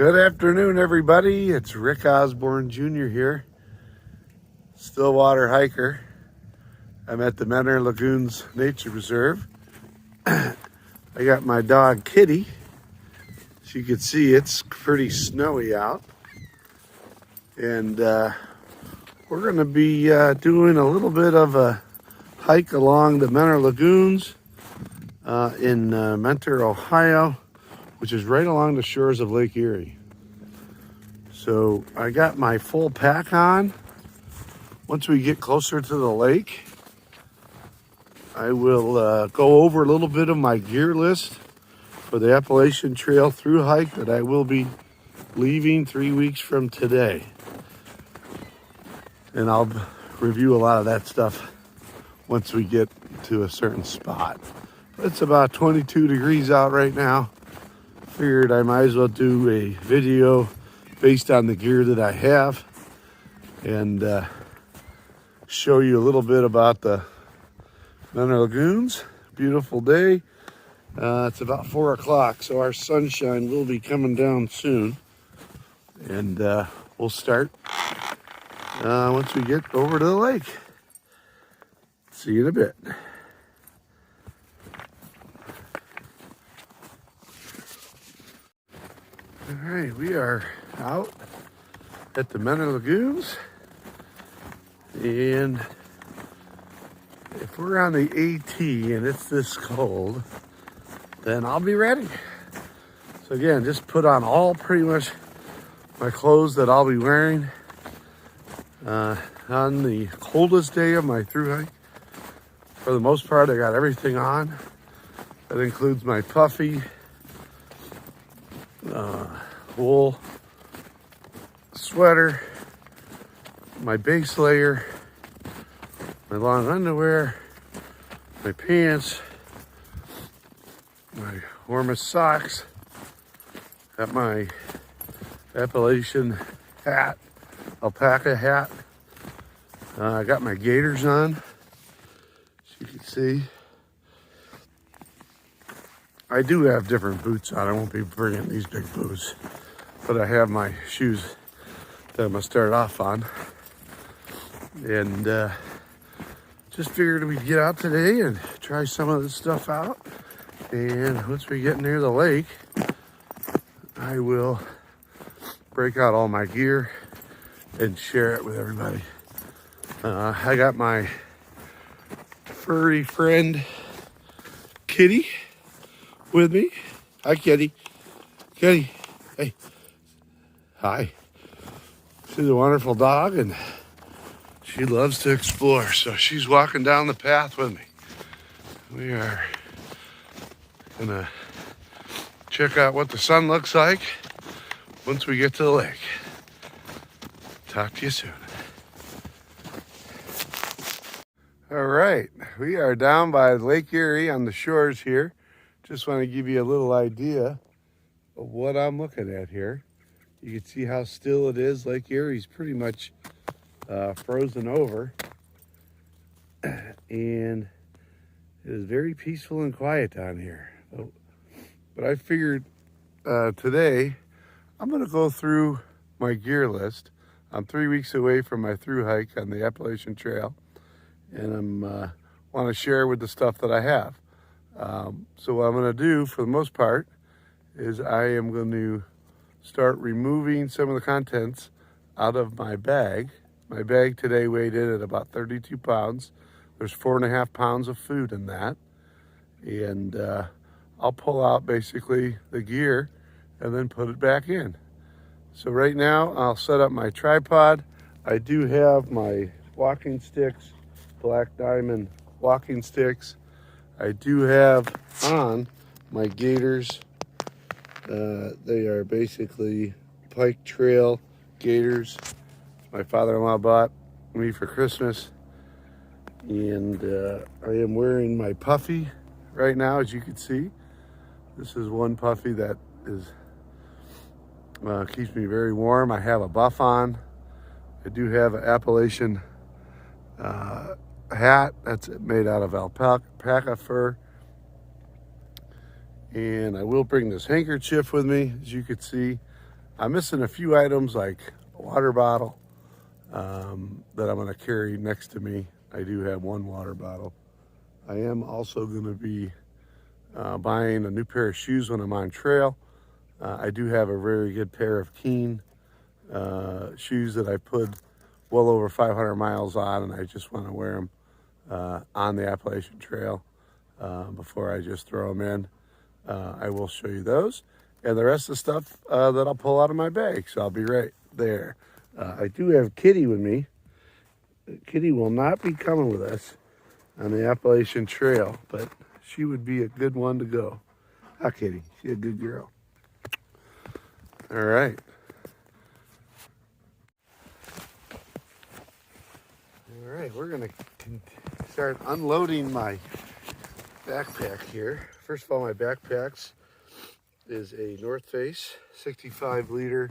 Good afternoon, everybody. It's Rick Osborne Jr. here, Stillwater Hiker. I'm at the Menor Lagoons Nature Reserve. I got my dog Kitty. As you can see, it's pretty snowy out. And we're going to be doing a little bit of a hike along the Menor Lagoons in Mentor, Ohio, which is right along the shores of Lake Erie. So I got my full pack on. Once we get closer to the lake, I will go over a little bit of my gear list for the Appalachian Trail Thru-Hike that I will be leaving 3 weeks from today. And I'll review a lot of that stuff once we get to a certain spot. It's about 22 degrees out right now. Figured I might as well do a video based on the gear that I have and show you a little bit about the Menor Lagoons. Beautiful day. It's about 4 o'clock, so our sunshine will be coming down soon. And we'll start once we get over to the lake. See you in a bit. All right, we are out at the Menor Lagoons, and if we're on the AT and it's this cold, then I'll be ready. So again, just put on all pretty much my clothes that I'll be wearing on the coldest day of my thru-hike. For the most part, I got everything on. That includes my puffy, wool sweater, my base layer, my long underwear, my pants, my warmest socks, got my Appalachian hat, alpaca hat. I got my gaiters on, as you can see. I do have different boots on. I won't be bringing these big boots, but I have my shoes that I'm gonna start off on. And just figured we'd get out today and try some of this stuff out. And once we get near the lake, I will break out all my gear and share it with everybody. I got my furry friend Kitty with me. Hi, Kitty. Kitty, hey. Hi. She's a wonderful dog and she loves to explore. So she's walking down the path with me. We are gonna check out what the sun looks like once we get to the lake. Talk to you soon. All right, we are down by Lake Erie on the shores here. Just want to give you a little idea of what I'm looking at here. You can see how still it is. Lake Erie's pretty much frozen over. And it is very peaceful and quiet down here. But I figured today I'm going to go through my gear list. I'm 3 weeks away from my thru-hike on the Appalachian Trail. And I'm want to share with the stuff that I have. So what I'm going to do for the most part is I am going to start removing some of the contents out of my bag. My bag today weighed in at about 32 pounds. There's 4.5 pounds of food in that. And I'll pull out basically the gear and then put it back in. So right now I'll set up my tripod. I do have my walking sticks, Black Diamond walking sticks. I do have on my gaiters. They are basically Pike Trail gaiters. My father-in-law bought me for Christmas. And I am wearing my puffy right now, as you can see. This is one puffy that is keeps me very warm. I have a buff on. I do have an Appalachian hat that's made out of alpaca fur. And I will bring this handkerchief with me. As you can see, I'm missing a few items like a water bottle that I'm going to carry next to me. I do have one water bottle. I am also going to be buying a new pair of shoes when I'm on trail. I do have a very good pair of Keen shoes that I put well over 500 miles on, and I just want to wear them on the Appalachian Trail before I just throw them in. I will show you those and the rest of the stuff that I'll pull out of my bag. So I'll be right there. I do have Kitty with me. Kitty will not be coming with us on the Appalachian Trail, but she would be a good one to go. Hi, Kitty. She's a good girl. All right. All right, we're going to start unloading my backpack here. First of all, my backpacks is a North Face 65 liter,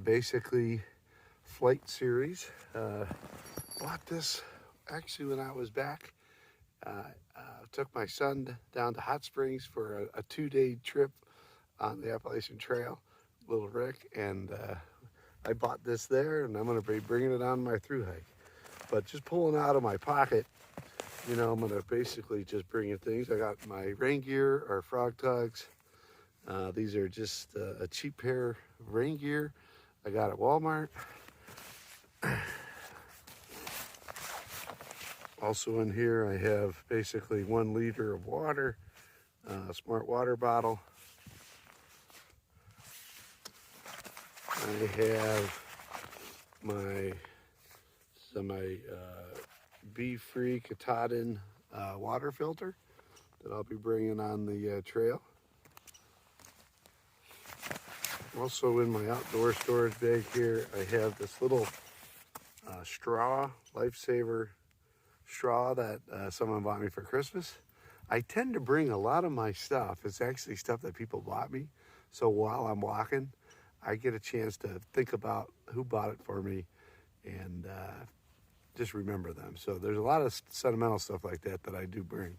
basically flight series. Bought this actually when I was back. Took my son down to Hot Springs for a 2-day trip on the Appalachian Trail, Little Rick, and I bought this there, and I'm going to be bringing it on my Thru-Hike. But just pulling out of my pocket, you know, I'm going to basically just bring in things. I got my rain gear or frog tugs. These are just a cheap pair of rain gear I got at Walmart. Also in here, I have basically 1 liter of water, a smart water bottle. I have my Be-Free Katahdin water filter that I'll be bringing on the trail. Also in my outdoor storage bag here, I have this little straw, lifesaver straw that someone bought me for Christmas. I tend to bring a lot of my stuff. It's actually stuff that people bought me. So while I'm walking, I get a chance to think about who bought it for me and just remember them. So there's a lot of sentimental stuff like that that I do bring.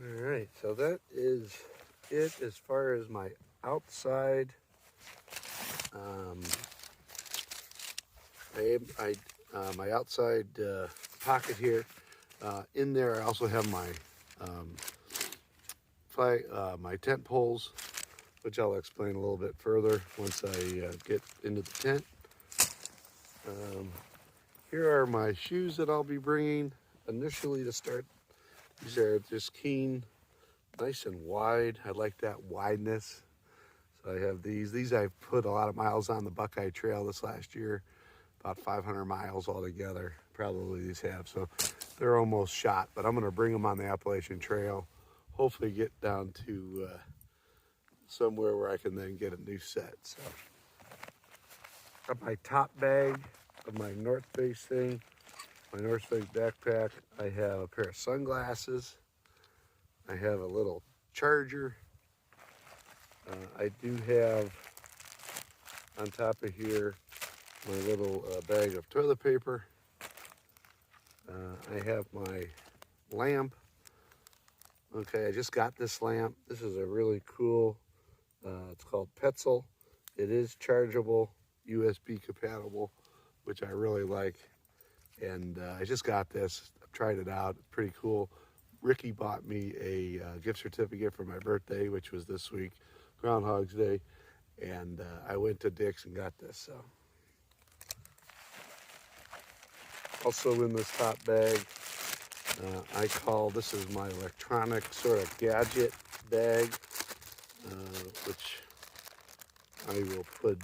All right, so that is it as far as my outside. My outside pocket here. In there, I also have my my tent poles, which I'll explain a little bit further once I get into the tent. Here are my shoes that I'll be bringing initially to start. These are just Keen, nice and wide. I like that wideness. So I have these. These I've put a lot of miles on the Buckeye Trail this last year, about 500 miles altogether. Probably these have, so they're almost shot. But I'm going to bring them on the Appalachian Trail. Hopefully get down to somewhere where I can then get a new set. So got my top bag of my North Face thing, my North Face backpack. I have a pair of sunglasses. I have a little charger. I do have on top of here my little bag of toilet paper. I have my lamp. Okay, I just got this lamp. This is a really cool, it's called Petzl. It is chargeable, USB compatible, which I really like. And I just got this. I've tried it out. It's pretty cool. Ricky bought me a gift certificate for my birthday, which was this week, Groundhog's Day. And I went to Dick's and got this. So, also in this top bag, this is my electronic sort of gadget bag, which I will put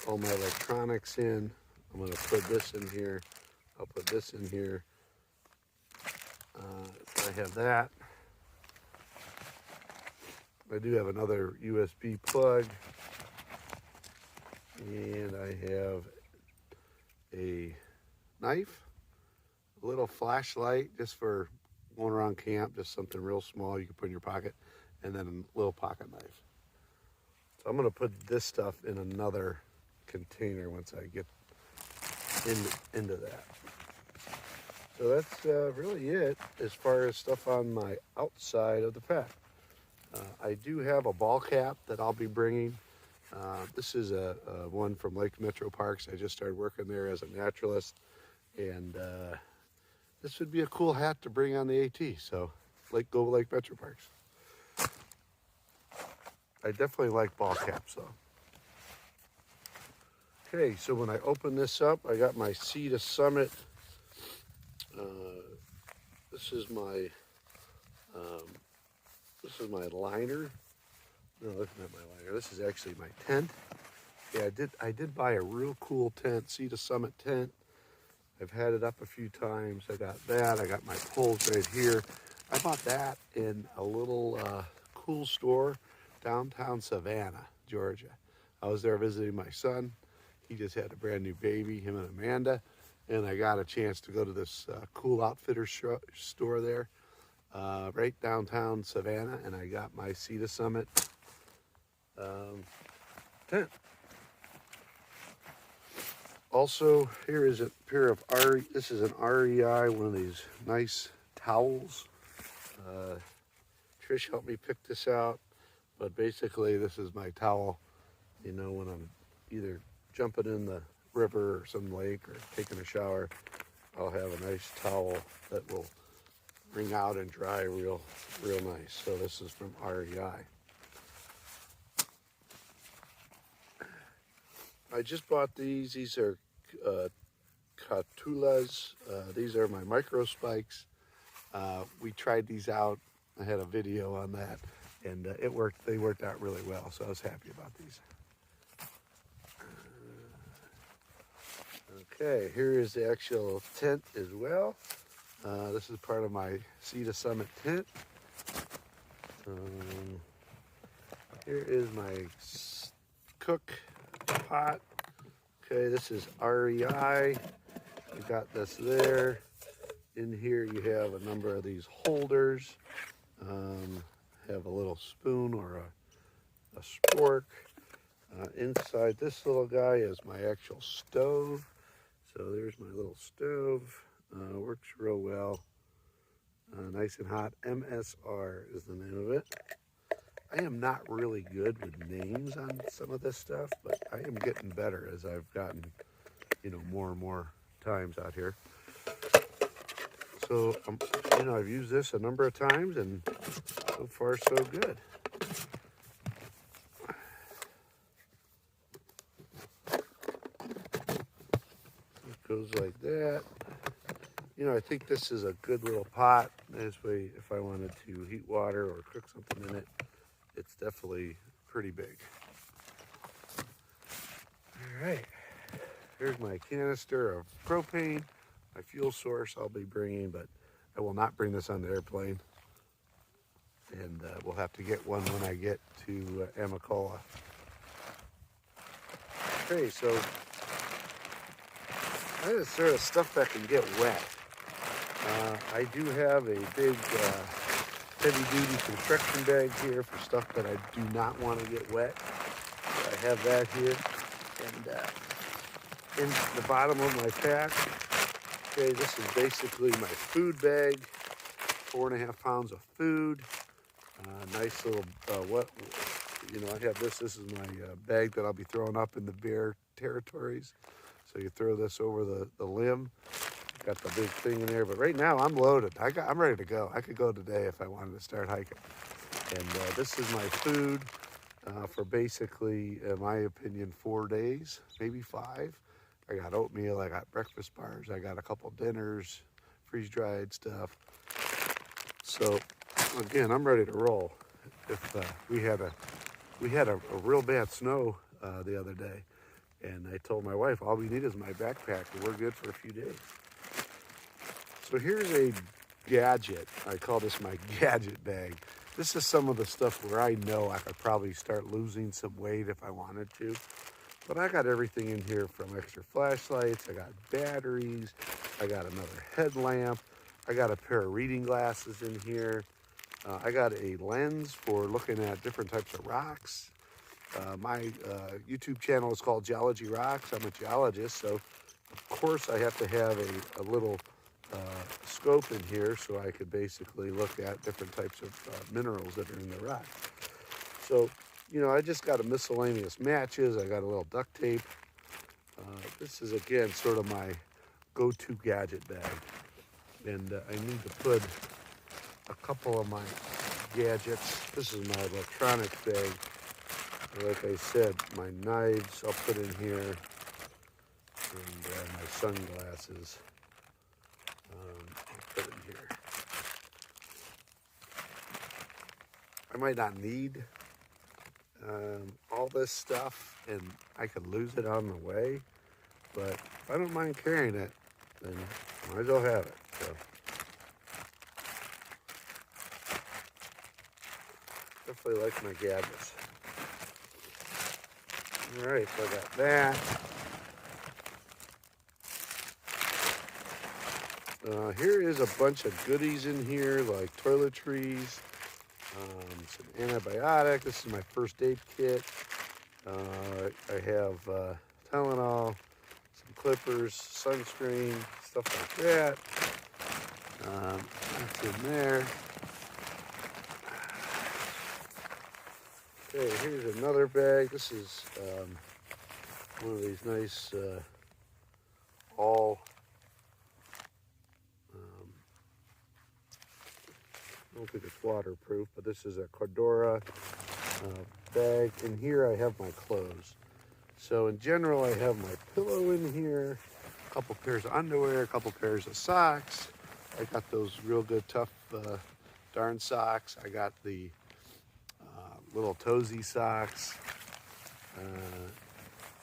all my electronics in. I'm going to put this in here. I'll put this in here. I have that. I do have another USB plug. And I have a knife, a little flashlight just for going around camp, just something real small you can put in your pocket, and then a little pocket knife. So I'm going to put this stuff in another container once I get into that. So that's really it as far as stuff on my outside of the pack. I do have a ball cap that I'll be bringing. This is a one from Lake Metro Parks. I just started working there as a naturalist, and this would be a cool hat to bring on the AT. So, go Lake Metro Parks. I definitely like ball caps though. Okay, so when I open this up, I got my Sea to Summit. This is my liner. No, that's not my liner. This is actually my tent. Yeah, I did buy a real cool tent, Sea to Summit tent. I've had it up a few times. I got that. I got my poles right here. I bought that in a little cool store downtown Savannah, Georgia. I was there visiting my son. He just had a brand new baby, him and Amanda, and I got a chance to go to this cool outfitter store there right downtown Savannah, and I got my Sea to Summit tent. Also, here is a pair of this is an REI, one of these nice towels. Trish helped me pick this out, but basically this is my towel, you know, when I'm either jumping in the river or some lake or taking a shower, I'll have a nice towel that will wring out and dry real nice. So this is from REI. I just bought these. These are Catulas. These are my micro spikes. We tried these out. I had a video on that, and it worked. They worked out really well, so I was happy about these. Okay, here is the actual tent as well. This is part of my Sea to Summit tent. Here is my cook pot. Okay, this is REI. You got this there. In here you have a number of these holders. Have a little spoon or a spork. Inside this little guy is my actual stove. So there's my little stove. Works real well. Nice and hot. MSR is the name of it. I am not really good with names on some of this stuff, but I am getting better as I've gotten, you know, more and more times out here. So, you know, I've used this a number of times, and so far so good. It goes like that. You know, I think this is a good little pot. This way, if I wanted to heat water or cook something in it, it's definitely pretty big. All right, here's my canister of propane, my fuel source I'll be bringing, but I will not bring this on the airplane. And we'll have to get one when I get to Amacola. Okay, so that is sort of stuff that can get wet. I do have a big heavy-duty construction bag here for stuff that I do not want to get wet. So I have that here. And in the bottom of my pack, okay, this is basically my food bag. 4.5 pounds of food. Nice little, you know, I have this. This is my bag that I'll be throwing up in the bear territories. So you throw this over the limb. Got the big thing in there, but right now I'm loaded. I'm ready to go. I could go today if I wanted to start hiking. And this is my food for basically, in my opinion, 4 days, maybe 5. I got oatmeal, I got breakfast bars, I got a couple dinners, freeze-dried stuff. So again, I'm ready to roll. If we had a real bad snow the other day, and I told my wife all we need is my backpack, and we're good for a few days. So here's a gadget. I call this my gadget bag. This is some of the stuff where I know I could probably start losing some weight if I wanted to. But I got everything in here from extra flashlights, I got batteries, I got another headlamp, I got a pair of reading glasses in here. I got a lens for looking at different types of rocks. My YouTube channel is called Geology Rocks. I'm a geologist, so of course I have to have a little scope in here so I could basically look at different types of minerals that are in the rock. So, you know, I just got a miscellaneous matches. I got a little duct tape. This is, again, sort of my go-to gadget bag. And I need to put a couple of my gadgets. This is my electronics bag. Like I said, my knives I'll put in here. And my sunglasses I'll put in here. I might not need all this stuff, and I could lose it on the way, but if I don't mind carrying it, then I might as well have it. So definitely like my gadgets. All right, so I got that. Here is a bunch of goodies in here, like toiletries, some antibiotic. This is my first aid kit. I have Tylenol, some clippers, sunscreen, stuff like that. That's in there. Okay, here's another bag. This is one of these nice all. I don't think it's waterproof, but this is a Cordura bag. In here I have my clothes. So in general, I have my pillow in here, a couple pairs of underwear, a couple pairs of socks. I got those real good, tough darn socks. I got the little toesy socks,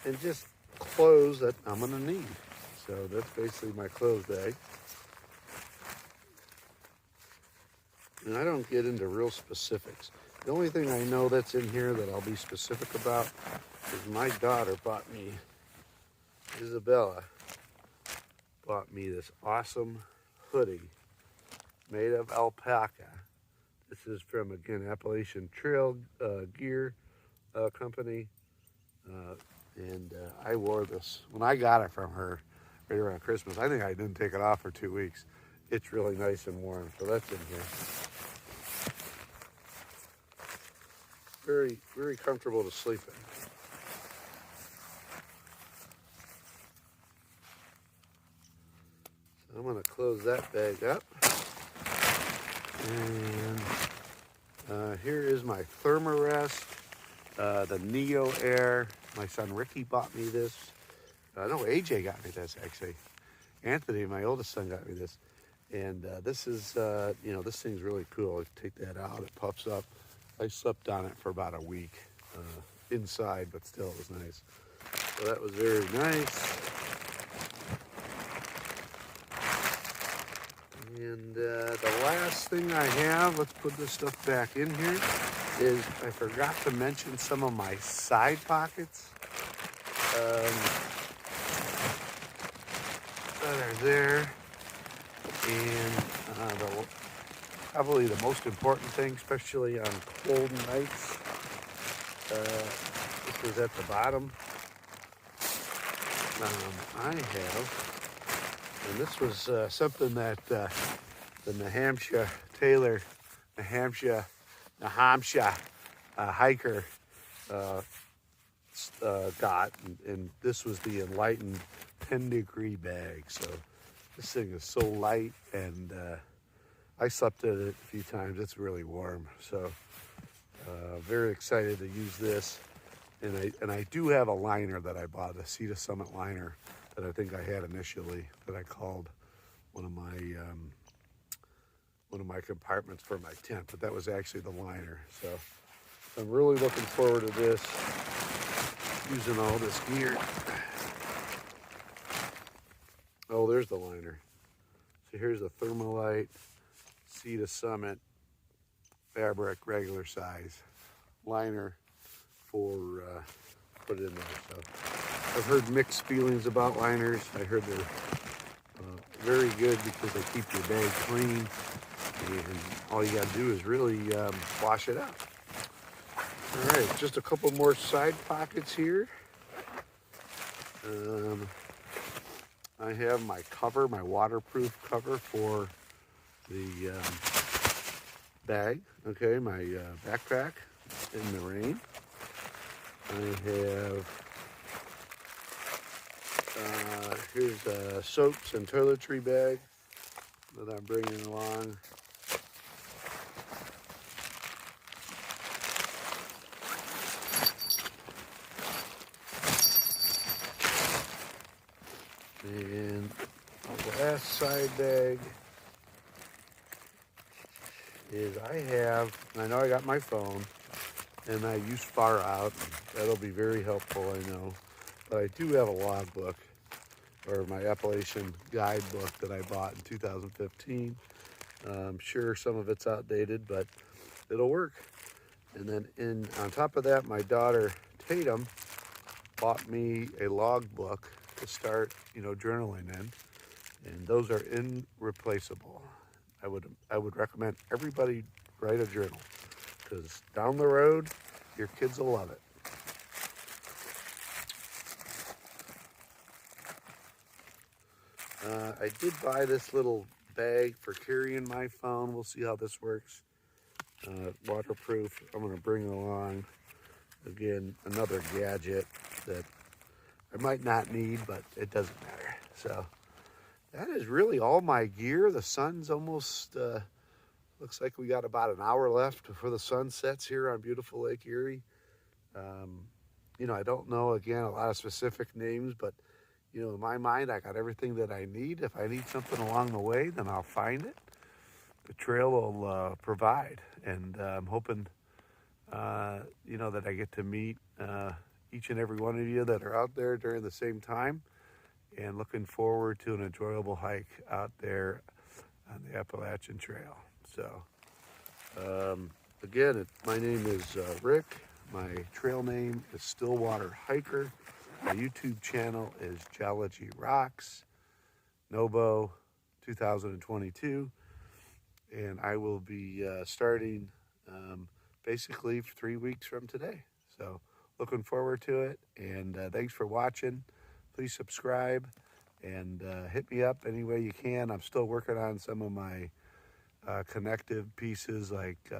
and just clothes that I'm gonna need. So that's basically my clothes bag. And I don't get into real specifics. The only thing I know that's in here that I'll be specific about is my daughter bought me, Isabella, bought me this awesome hoodie made of alpaca. This is from, again, Appalachian Trail Gear Company. And I wore this when I got it from her right around Christmas. I think I didn't take it off for 2 weeks. It's really nice and warm, so that's in here. Very, very comfortable to sleep in. So I'm going to close that bag up. And here is my Thermarest, the Neo Air. My son Ricky bought me this. No, AJ got me this, actually. Anthony, my oldest son, got me this. And this is, you know, this thing's really cool. I take that out, it puffs up. I slept on it for about a week inside, but still it was nice. So that was very nice. And the last thing I have, let's put this stuff back in here, is I forgot to mention some of my side pockets that are there. And probably the most important thing, especially on cold nights, this was at the bottom. I have, and this was something that the Nahamsha hiker got, and this was the Enlightened 10-degree bag. So this thing is so light, and I slept in it a few times. It's really warm, so very excited to use this. And I do have a liner that I bought, a Sea to Summit liner that I think I had initially, that I called one of my compartments for my tent, but that was actually the liner. So I'm really looking forward to this, using all this gear. Oh, there's the liner. So here's the Thermalite Sea to Summit fabric, regular size liner for put it in there. So I've heard mixed feelings about liners. I heard they're very good because they keep your bag clean, and all you got to do is really wash it out. All right, just a couple more side pockets here. I have my cover, my waterproof cover for the bag, okay, my backpack in the rain. I have, here's a soaps and toiletry bag that I'm bringing along. And the last side bag is I know I got my phone, and I use Far Out. That'll be very helpful, I know. But I do have a logbook, or my Appalachian guidebook that I bought in 2015. I'm sure some of it's outdated, but it'll work. And then on top of that, my daughter Tatum bought me a logbook to start, journaling in, and those are irreplaceable. I would recommend everybody write a journal, because down the road, your kids will love it. I did buy this little bag for carrying my phone. We'll see how this works. Waterproof. I'm going to bring along, again, another gadget that I might not need, but it doesn't matter. So that is really all my gear. The sun's almost, looks like we got about an hour left before the sun sets here on beautiful Lake Erie. I don't know, again, a lot of specific names, but in my mind, I got everything that I need. If I need something along the way, then I'll find it. The trail will provide, and I'm hoping, that I get to meet each and every one of you that are out there during the same time, and looking forward to an enjoyable hike out there on the Appalachian Trail. So, again, my name is Rick. My trail name is Stillwater Hiker. My YouTube channel is Geology Rocks, Novo 2022, and I will be starting basically 3 weeks from today. So looking forward to it, and thanks for watching. Please subscribe and hit me up any way you can. I'm still working on some of my connective pieces, like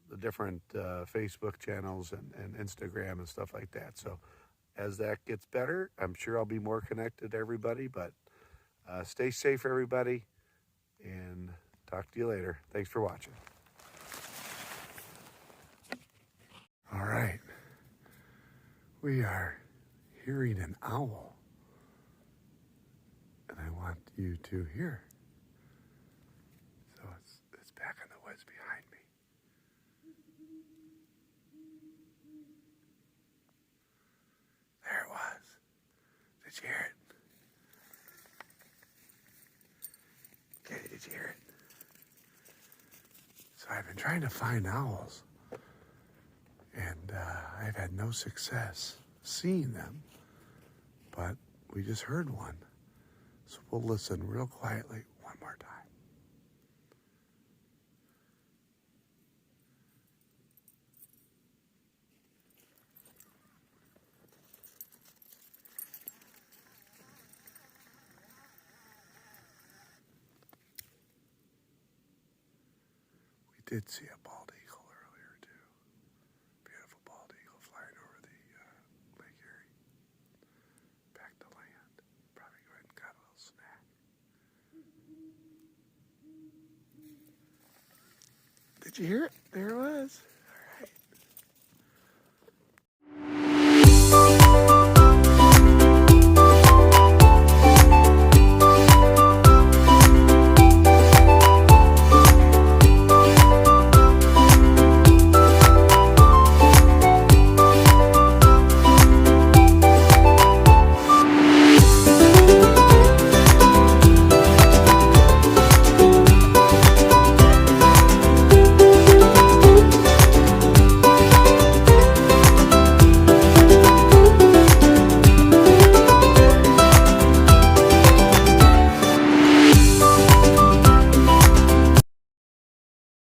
the different Facebook channels and Instagram and stuff like that. So as that gets better, I'm sure I'll be more connected to everybody, but stay safe, everybody, and talk to you later. Thanks for watching. All right. We are hearing an owl, and I want you to hear. So it's back in the woods behind me. There it was. Did you hear it? Okay, did you hear it? So I've been trying to find owls, and I've had no success seeing them, but we just heard one. So we'll listen real quietly one more time. We did see a bald eagle earlier too. Beautiful bald eagle flying over the Lake Erie. Back to land. Probably went and got a little snack. Did you hear it? There it was.